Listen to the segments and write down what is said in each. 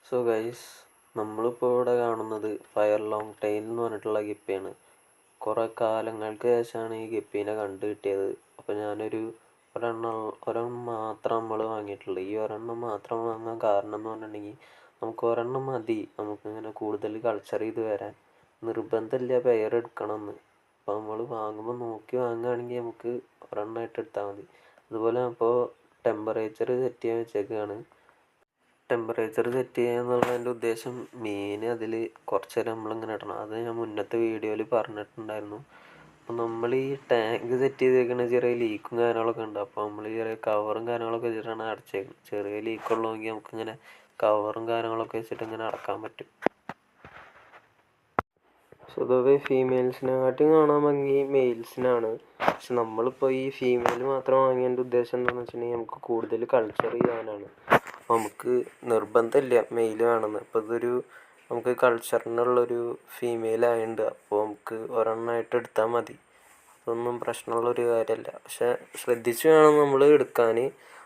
So guys, നമ്മളിപ്പോൾ ഇവിടെ കാണുന്നത് ഫയർ ലോങ് ടൈൽ എന്ന് പറഞ്ഞിട്ടുള്ള ഗപ്പിയാണ്. കുറേ കാലങ്ങൾക്ക് ശേഷമാണ് ഈ ഗപ്പീനെ കണ്ടു കിട്ടിയത്. അപ്പോൾ ഒരെണ്ണം മാത്രം നമ്മൾ വാങ്ങിയിട്ടുള്ളൂ. ഈ ഒരെണ്ണം മാത്രം വാങ്ങാൻ കാരണം എന്ന് പറഞ്ഞിട്ടുണ്ടെങ്കിൽ നമുക്ക് ഒരെണ്ണം മതി നമുക്കിങ്ങനെ കൂടുതൽ കൾച്ചർ ചെയ്ത് വരാൻ. നിർബന്ധമില്ല എടുക്കണമെന്ന്. അപ്പോൾ നമ്മൾ വാങ്ങുമ്പോൾ നോക്കി വാങ്ങുകയാണെങ്കിൽ നമുക്ക് ഒരെണ്ണമായിട്ട് എടുത്താൽ മതി. അതുപോലെ അപ്പോൾ ടെമ്പറേച്ചർ സെറ്റ് ചെയ്യാൻ വെച്ചേക്കാണ്. ടെമ്പറേച്ചർ സെറ്റ് ചെയ്യുക എന്നുള്ളതിൻ്റെ ഉദ്ദേശം അതിൽ കുറച്ച് നേരം നമ്മളിങ്ങനെ ഇടണം. അത് ഞാൻ മുന്നത്തെ വീഡിയോയിൽ പറഞ്ഞിട്ടുണ്ടായിരുന്നു. അപ്പോൾ നമ്മൾ ഈ ടാങ്ക് സെറ്റ് ചെയ്തേക്കുന്ന ചെറിയ ലീക്കും കാര്യങ്ങളൊക്കെ ഉണ്ട്. അപ്പോൾ നമ്മൾ ചെറിയ കവറും കാര്യങ്ങളൊക്കെ വെച്ചിട്ടാണ് അടച്ചേക്കുന്നത്. ചെറിയ ലീക്കുള്ളതെങ്കിൽ നമുക്കിങ്ങനെ കവറും കാര്യങ്ങളൊക്കെ വെച്ചിട്ട് ഇങ്ങനെ അടക്കാൻ പറ്റും. സ്വതവേ ഫീമെയിൽസിനെക്കാട്ടും കാണാൻ ഭംഗി മെയിൽസിനാണ്. പക്ഷെ നമ്മളിപ്പോൾ ഈ ഫീമെയിൽ മാത്രം വാങ്ങിയതിൻ്റെ ഉദ്ദേശം എന്താണെന്ന് വെച്ചിട്ടുണ്ടെങ്കിൽ നമുക്ക് കൂടുതൽ കൾച്ചർ ചെയ്യാനാണ്. അപ്പോൾ നമുക്ക് നിർബന്ധമില്ല മെയിൽ വേണമെന്ന്. അപ്പോൾ നമുക്ക് കൾച്ചറിനുള്ളൊരു ഫീമെയിൽ ആയതുകൊണ്ട് അപ്പോൾ നമുക്ക് ഒരെണ്ണമായിട്ട് എടുത്താൽ മതി. അതൊന്നും പ്രശ്നമുള്ളൊരു കാര്യമല്ല. പക്ഷെ ശ്രദ്ധിച്ച് വേണം നമ്മൾ എടുക്കാൻ.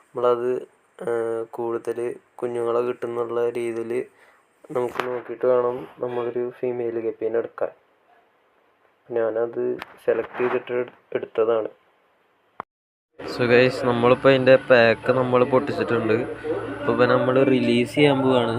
നമ്മളത് കൂടുതൽ കുഞ്ഞുങ്ങളെ കിട്ടുന്നുള്ള രീതിയിൽ നമുക്ക് നോക്കിയിട്ട് വേണം നമ്മളൊരു ഫീമെയിൽ ഗപ്പീനെ എടുക്കാൻ. ഞാനത് സെലക്ട് ചെയ്തിട്ട് എടുത്തതാണ്. സോ ഗൈസ്, നമ്മളിപ്പോൾ അതിൻ്റെ പാക്ക് നമ്മൾ പൊട്ടിച്ചിട്ടുണ്ട്. അപ്പോൾ നമ്മൾ റിലീസ് ചെയ്യാൻ പോവാണ്.